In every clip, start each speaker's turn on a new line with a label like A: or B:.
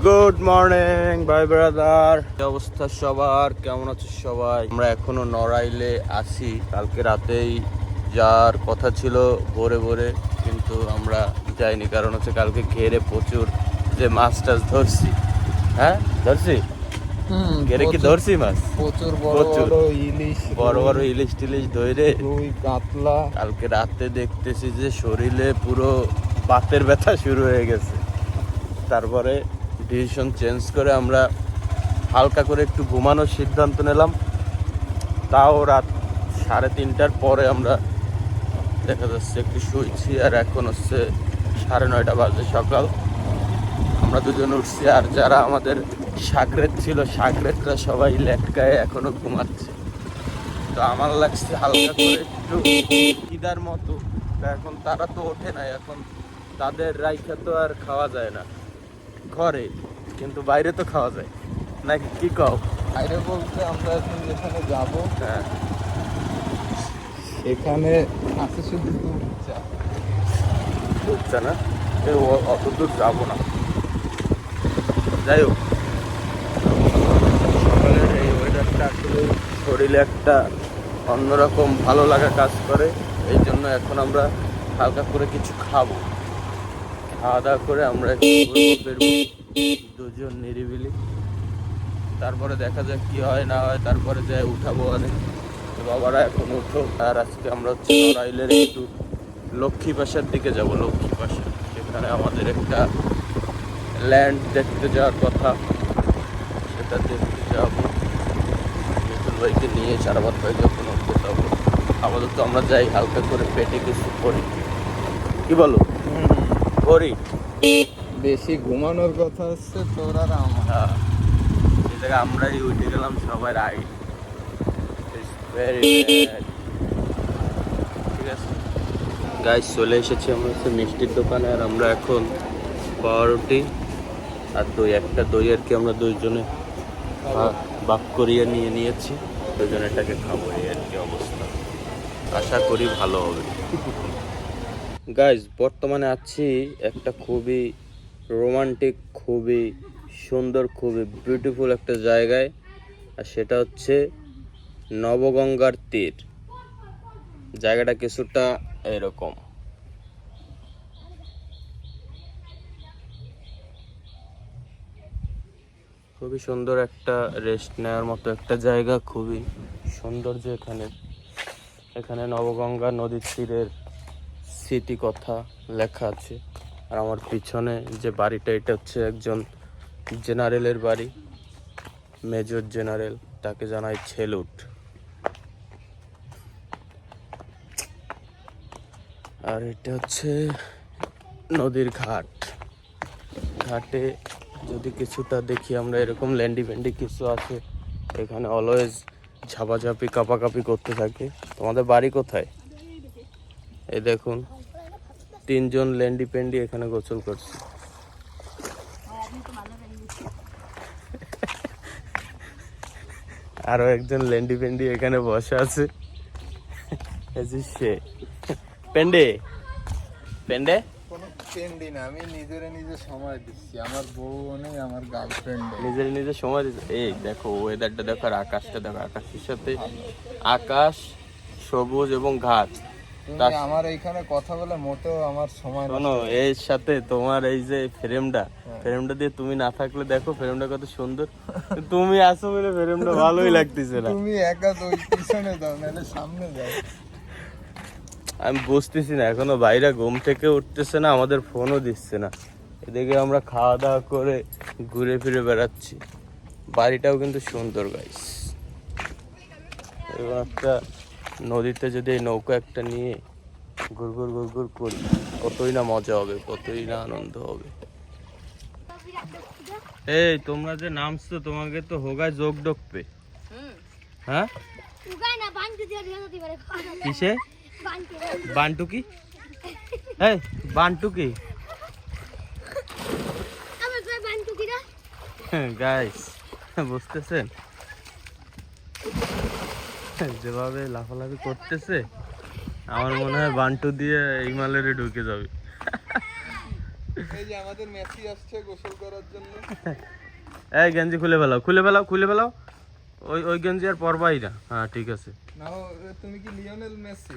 A: Good morning ভাই brother, কি অবস্থা সবার? কেমন আছো সবাই? আমরা এখনো নড়াইলে আছি। কালকে রাতেই যার কথা ছিল ভোরে ভোরে, কিন্তু আমরা যাইনি। কারণ হচ্ছে কালকে ঘেরে প্রচুর যে মাছ টাছ ধরছি। হ্যাঁ ধরছি, ঘেরে কি ধরছি মাছ
B: প্রচুর
A: প্রচুর
B: ইলিশ,
A: বড় বড় ইলিশ টিলিশ ধরে
B: রুই, কাতলা।
A: কালকে রাতে দেখতেছি যে শরীরে পুরো বাতের ব্যথা শুরু হয়ে গেছে। তারপরে ডিসিশন চেঞ্জ করে আমরা হালকা করে একটু ঘুমানোর সিদ্ধান্ত নিলাম। তাও রাত 3:30টার পরে আমরা দেখা যাচ্ছে একটু শুয়েছি। আর এখন হচ্ছে 9:30 বাজে সকাল। আমরা দুজন উঠছি, আর যারা আমাদের সাগরেত ছিল সাগরেতরা সবাই লেটকায় এখনো ঘুমাচ্ছে। তো আমার লাগছে হালকা করে একটু খিদার মতো। এখন তারা তো ওঠে না, এখন তাদের রাইখা তো আর খাওয়া যায় না ঘরে, কিন্তু বাইরে তো খাওয়া যায় নাকি, কি কও?
B: বাইরে বলতে আমরা এখন যেখানে যাব
A: হ্যাঁ,
B: সেখানে আছে শুধু দুধ-চা।
A: বুঝছে না, অত দূর যাবো না। যাই হোক, সকালের এই ওয়েদারটা আসলে শরীরে একটা অন্যরকম ভালো লাগা কাজ করে। এই জন্য এখন আমরা হালকা করে কিছু খাবো। খাওয়া দাওয়া করে আমরা একটু বেরবো দুজন নিরিবিলি। তারপরে দেখা যাক কি হয় না হয়, তারপরে যাই উঠাবো। অনেক বাবারা এখন উঠো। আর আজকে আমরা হচ্ছে নড়াইলের একটু লক্ষ্মী পাশার দিকে যাব। লক্ষ্মী পাশা, সেখানে আমাদের একটা ল্যান্ড দেখতে যাওয়ার কথা, সেটা দেখতে যাবো। মিতুল ভাইকে নিয়ে চারাবাদ ভাই যখন উঠতে যাবো। আপাতত আমরা যাই, হালকা করে পেটে কিছু করি। কি বলো? করি।
B: বেশি ঘুমানোর কথা হচ্ছে তোর আর আমার।
A: হ্যাঁ, এই জায়গায় আমরাই উঠে গেলাম সবার আগে। ঠিক আছে গাইস, চলে এসেছি আমরা হচ্ছে মিষ্টির দোকানে। আর আমরা এখন পাউরুটি আর দই, একটা দই আর কি আমরা দুইজনে ভাগ করিয়ে নিয়েছি। দুজনে এটাকে খাবো, এই আর কি অবস্থা। আশা করি ভালো হবে। গাইস, বর্তমানে আছি একটা খুবই রোমান্টিক, খুবই সুন্দর, খুবই বিউটিফুল একটা জায়গায়। আর সেটা হচ্ছে নবগঙ্গার তীর। জায়গাটা কিছুটা এরকম। খুবই সুন্দর একটা রেস্ট নেওয়ার মতো একটা জায়গা, খুবই সৌন্দর্য এখানে। এখানে নবগঙ্গা নদীর তীরের স্মৃতি কথা লেখা আছে। আর আমার পিছনে যে বাড়িটা, এটা হচ্ছে একজন জেনারেলের বাড়ি, মেজর জেনারেল। তাকে জানাই সেলুট। আর এটা হচ্ছে নদীর ঘাট। ঘাটে যদি কিছুটা দেখি আমরা, এরকম ল্যান্ডি ফ্যান্ডি কিছু আছে এখানে, অলওয়েজ ঝাপাঝাপি কাপাকাপি করতে থাকে। তোমাদের বাড়ি কোথায়? এই দেখুন, 3জন ল্যান্ডি প্যান্ডি এখানে গোসল করছে। আরো একজন ল্যান্ডি প্যান্ডি এখানে বসে আছে। সে প্যান্ডে প্যান্ডে
B: কোনো পেন্ডি না, আমি নিজে সময় দিচ্ছি। আমার বউ নেই, আমার গার্লফ্রেন্ড।
A: নিজে সময় দিচ্ছে। এই দেখো ওয়েদারটা দেখো, আর আকাশটা দেখো। আকাশের সাথে আকাশ, সবুজ এবং ঘাট।
B: তুমি আমার এইখানে কথা বলে মোটেও আমার সময় না।
A: শোনো, এর সাথে তোমার এই যে ফ্রেমটা দিয়ে তুমি না থাকলে দেখো ফ্রেমটা কত সুন্দর। তুমি আসো বলে ফ্রেমটা ভালোই লাগতেছে না।
B: তুমি একা তো পিছনে দাও, নাহলে সামনে যাও।
A: আমি বুঝতেছি না, এখনো বাইরে ঘুম থেকে উঠতেছে না, আমাদের ফোনও দিচ্ছে না। এদিকে আমরা খাওয়া দাওয়া করে ঘুরে ফিরে বেড়াচ্ছি। বাড়িটাও কিন্তু সুন্দর গাইস। এবং একটা নদীতে যদি এই নৌকা একটা নিয়ে ঘুরঘুর করি, কতই না মজা হবে, কতই না আনন্দ হবে। এই তোমরা যে নামছো, তোমাকে তো হোগায় যোগ ডকবে। হ্যাঁ, কিসে বান্টু কি? এই বান্টু কি গাইস, বুঝতেছেন যেভাবে লাফালাফি করতেছে, আমার মনে হয় বান্টু দিয়ে হিমালয়ে ঢুকে যাবে।
B: এই যে আমাদের মেসি আসছে গোসল করার জন্য।
A: এই গেঞ্জি খুলে ফেলাও, খুলে ফেলাও, খুলে ফেলাও। ওই গেঞ্জি আর পরবাই না। হ্যাঁ ঠিক আছে,
B: নাও। তুমি কি লিওনেল মেসি?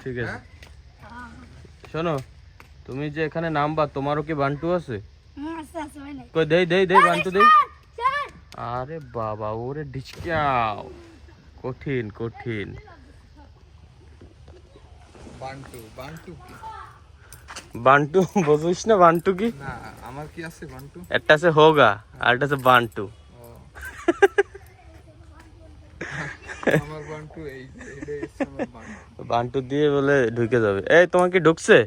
A: ঠিক আছে।
C: হ্যাঁ
A: শোনো, তুমি যে এখানে নামবা, তোমারও কি বান্টু আছে?
C: আচ্ছা আচ্ছা ভাই নাই
A: কই দেই দেই দেই বান্টু দেই।
C: স্যার
A: আরে বাবা, ওরে ডিচকাও, কঠিন কঠিন।
B: বান্টু, বান্টু কি?
A: বান্টু বুঝিস না? বান্টু কি?
B: না, আমার কি আছে বান্টু?
A: একটা আছে হোগা আর একটা আছে বান্টু।
B: ও। আমার বান্টু এইটাই হচ্ছে আমার বান্টু।
A: বান্টু দিয়ে বলে ঢুকে যাবে। এই তোমার কি ঢুকছে?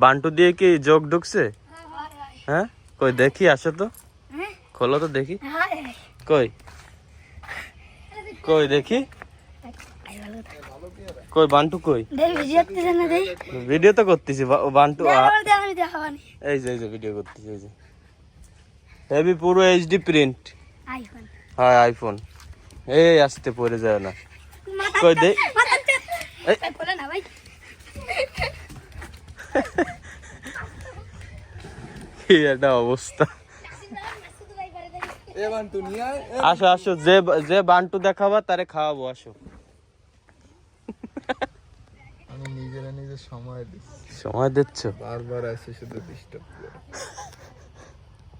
A: বান্টু দিয়ে কি যোগ ঢুকছে? হ্যাঁ কই দেখি, আসো তো, খোলো তো দেখি। কই কই দেখি,
B: ভালো কি আর?
A: কই বান্টু কই? ভিডিও তো করতেছি। বান্টু এই যে ভিডিও করতেছি। এই যে হেভি পুরো এইচডি প্রিন্ট। হ্যাঁ আইফোন। এই আসতে পড়ে যায় না। কই দে, এই কি একটা অবস্থা।
B: এ বান্টু নিয়ে আয়।
A: আসো আসো, যে যে বান্টু দেখাবা তারে খাওয়াবো, আসো।
B: আমি নিজে সময় দিচ্ছি।
A: সময় দিচ্ছ?
B: বারবার আসে শুধু ডিস্টার্ব করে।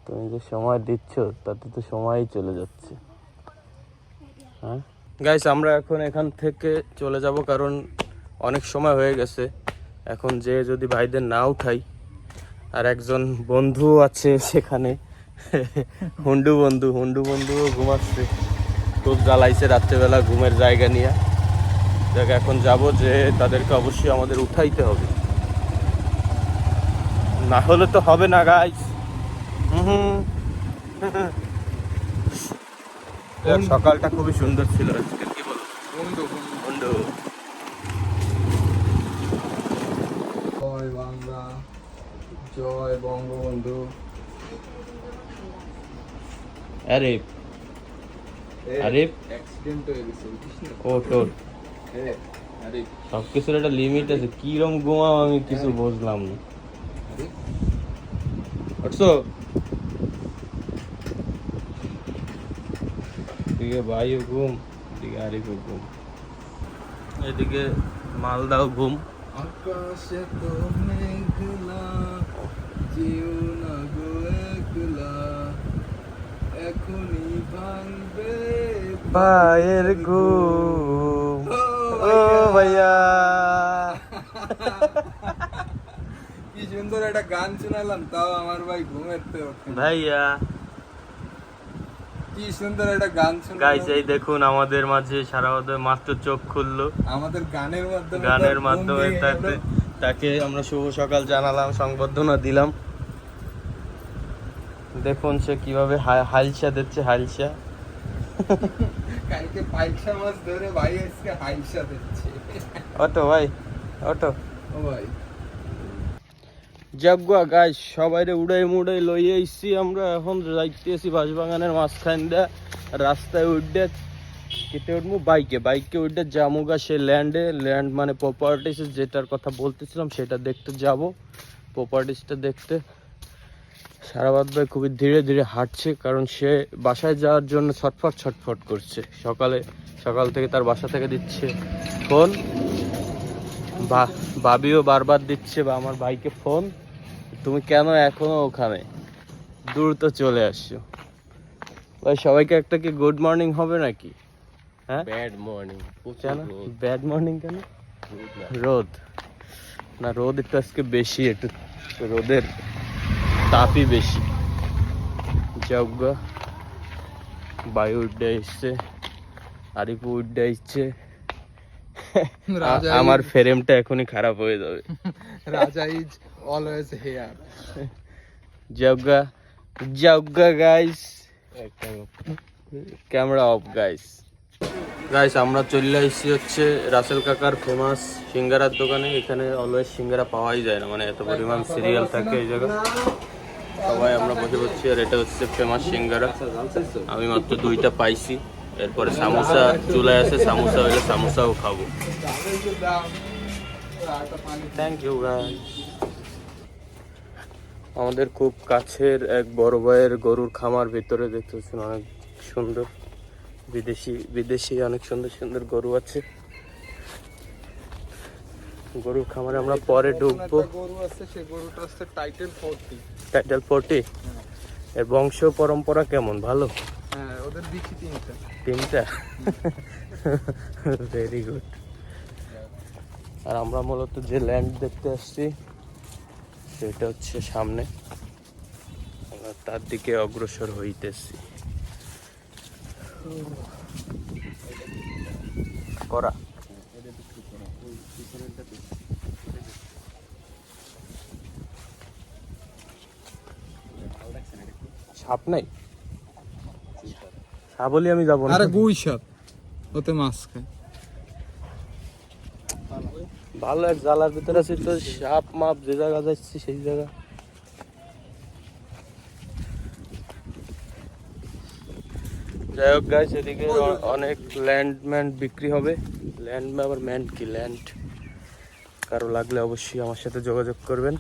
A: তুমি যে সময় দিচ্ছ তাতে তো সময়ই চলে যাচ্ছে। হ্যাঁ গাইস, আমরা এখন এখান থেকে চলে যাব, কারণ অনেক সময় হয়ে গেছে। এখন যে যদি ভাইদের না উঠাই, আর একজন বন্ধু আছে সেখানে, হুন্ডু বন্ধুও ঘুমাচ্ছে, খুব জ্বালাইছে রাত্রেবেলা ঘুমের জায়গা নিয়ে। দেখ এখন যাব, যে তাদেরকে অবশ্যই আমাদের উঠাইতে হবে, না হলে তো হবে না গাইস। সকালটা খুবই সুন্দর ছিল আজকে, কি বলো
B: বন্ধু,
A: বন্ধু?
B: জয় বাংলা, জয় বঙ্গবন্ধু।
A: আরে আরে
B: অ্যাক্সিডেন্ট হয়ে গেছে, বুঝিস না?
A: ওট
B: হ্যাঁ, আরে
A: সবকিছুর একটা লিমিট আছে। কিরম ঘুমাও আমি কিছু বুঝলাম না।
B: আরে
A: উঠছো? এদিকে ভাইও ঘুম, এদিকে আরিফও ঘুম, এদিকে মালদাও ঘুম।
B: আকাশে তো মেঘলা, যেও না গো একলা, এখনই ভাঙবে
A: ভাইয়ের ঘুম। ও ভাইয়া,
B: কি সুন্দর একটা গান শোনালাম, তাও আমার ভাই ঘুমেতে ওঠে না।
A: ভাইয়া।
B: কি সুন্দর একটা গান
A: গাইস
B: শোনালাম,
A: এই দেখুন আমাদের মাঝে সারা মাত্র চোখ খুললো।
B: আমাদের গানের মাধ্যমে
A: গানের
B: তার ঘুম
A: মাধ্যমে
B: ভেঙে গেল।
A: তাকে আমরা শুভ সকাল জানালাম, সংবর্ধনা দিলাম। দেখুন সে কিভাবে হালসা দিচ্ছে, হালসা।
B: কালকে পাইকসা মাছ ধরে ভাই আজকে হাইসা দিচ্ছে।
A: অটো ভাই, অটো।
B: ও ভাই,
A: যাগুয়া গাইস, সবাইরে উড়াই মুড়াই লইয়ে আইছি আমরা। এখন যাইতেছি বাঁশবাগানের মাঝখান দিয়ে, রাস্তায় উঠে কেটে উঠবো বাইকে উঠে জামুগা সে ল্যান্ড মানে প্রপার্টিস, যেটার কথা বলতেছিলাম সেটা দেখতে যাব। প্রপার্টিসটা দেখতে সারাবাদ ভাই খুবই ধীরে ধীরে হাঁটছে, কারণ সে বাসায় যাওয়ার জন্য ছটফট করছে। সকাল থেকে তার বাসা থেকে দিচ্ছে ফোন, ভাবিও বারবার দিচ্ছে বা আমার ভাইকে ফোন, তুমি কেন এখনো ওখানে, দ্রুত চলে আসছো। ভাই সবাইকে একটা কি গুড মর্নিং হবে নাকি? হ্যাঁ
B: ব্যাড মর্নিং।
A: কেন ব্যাড মর্নিং কেন? রোদ না, রোদ একটু আজকে বেশি, একটু রোদের তাপই বেশি। যাওগা বায়ু উঠে এসছে, আরিফু উঠে এসছে। আমার ফ্রেমটা এখনই খারাপ হয়ে যাবে।
B: Raja is always here.
A: যাওগা গাইস, ক্যামেরা অফ গাইস। আমরা চলে আসছি হচ্ছে রাসেল কাকার ফেমাস সিঙ্গারার দোকানে। এখানে অলওয়েজ সিঙ্গারা পাওয়াই যায় না, মানে এত পরিমাণ সিরিয়াল থাকে এই জায়গায়। সবাই আমরা বসে পড়ছি, আর এটা হচ্ছে ফেমাস সিঙ্গারা। আমি মাত্র 2টা পাইছি। এরপরে সামোসা চুলায় আছে, সামোসা হইলে সামোসাও খাবো। Thank you guys. আমাদের খুব কাছের এক বড় ভাইয়ের গরুর খামার ভিতরে দেখতে পাচ্ছেন অনেক সুন্দর বিদেশি অনেক সুন্দর সুন্দর গরু আছে। গরুর খামারে আমরা পরে ঢুকবো।
B: একটা গরু আছে, সেই গরুটা হচ্ছে টাইটেল 40।
A: টাইটেল 40 এর বংশ পরম্পরা কেমন? ভালো?
B: হ্যাঁ, ওদের বিচি
A: তিনটা ভেরি গুড। আর আমরা মূলত যে ল্যান্ড দেখতে আসছি সেটা হচ্ছে সামনে, আমরা তার দিকে অগ্রসর হইতেছি। করা সাপ নাই, সাপ বলি আমি যাবো না।
B: আরে গুই সাপ, ওতে মাছ খায়।
A: ভালো এক জালার ভিতরে আছে তো সাপ মাপ যে জায়গা যাচ্ছি সেই জায়গা। যাই হোক গাইস, এদিকে অনেক ল্যান্ড বিক্রি হবে। ল্যান্ড আবার ম্যান্ড কি ল্যান্ড, কারো লাগলে অবশ্যই আমার সাথে যোগাযোগ করবেন।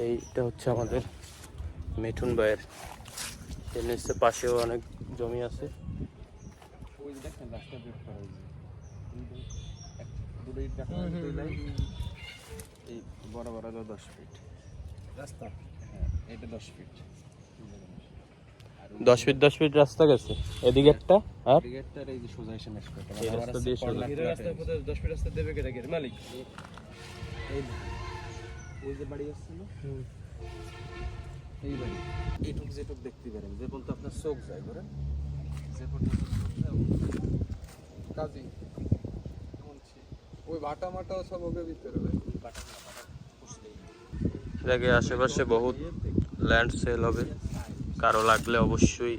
A: এইটা হচ্ছে আমাদের মিঠুন ভাইয়ের, এর নিচে পাশেও অনেক জমি আছে।
D: বড় বড় 10 ফিট রাস্তা, এটা 10 ফিট
A: 10 ফিট রাস্তা গেছে এদিকে একটা, আর
D: ব্রিগেডটার এই যে সোজা এসে মেশ করতে
A: এই রাস্তা দিয়ে সোজা।
D: এই রাস্তার পথে 10 ফিট রাস্তা দেবে কেটে গের মালিক এই ওই যে বাড়ি আসছে না, এই বাড়ি এইটুক যেটুক দেখতে পারেন, যে বলতে আপনার চোখ যায় করে যে পর্যন্ত চোখ যায়
B: কাজী বলছি, ওই ভাটা মাটাও সব ওকে ভিতরে
D: বাটা পুষলেই
A: এটাকে আশেপাশে বহুত ল্যান্ড সেল হবে, কারো লাগলে অবশ্যই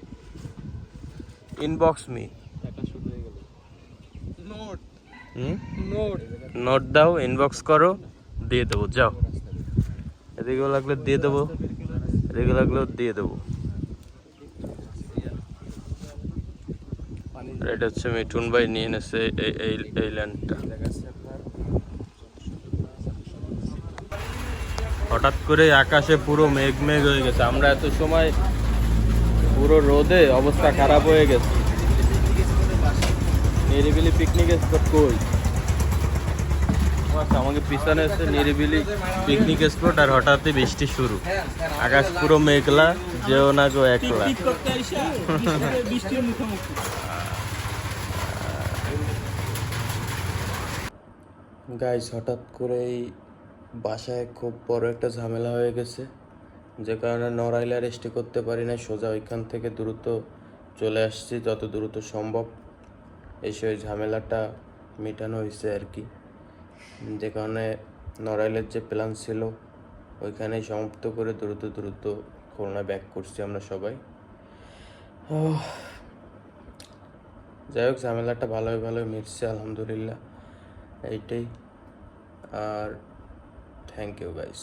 A: ইনবক্স মি।
D: টাকা শুরু হয়ে গেল।
B: নোট
A: হুম,
B: নোট
A: নোট দাও, ইনবক্স করো, দিয়ে দেবো। যাও, এদিকেও লাগলে দিয়ে দেবো, এদিকে লাগলেও দিয়ে দেবো। আর এটা হচ্ছে মিঠুন ভাই নিয়ে এনেছে এই ল্যান্ডটা। হঠাৎ করে আকাশে পুরো মেঘ হয়ে গেছে, আমরা এত সময় পুরো রোদে অবস্থা খারাপ হয়ে গেছে। নিরিবিলি পিকনিক স্পট কই? আচ্ছা, আমাকে পিছনে এসে নিরিবিলি পিকনিক স্পট, আর হঠাৎই বৃষ্টি শুরু, আকাশ পুরো মেঘলা, যেও না গো একলা। গাইস, হঠাৎ করেই বাসায় খুব বড় একটা ঝামেলা হয়ে গেছে, যে কারণে নড়াইলে আর স্টে করতে পারি না। সোজা ওইখান থেকে দ্রুত চলে আসছি, যত দ্রুত সম্ভব এসে ওই ঝামেলাটা মেটানো হয়েছে আর কি। যে কারণে নড়াইলের যে প্ল্যান ছিল ওইখানেই সমাপ্ত করে দ্রুত খুলনা ব্যাক করছি আমরা সবাই। যাই হোক, ঝামেলাটা ভালোই মিটছে আলহামদুলিল্লাহ, এইটাই। আর থ্যাংক ইউ গাইস।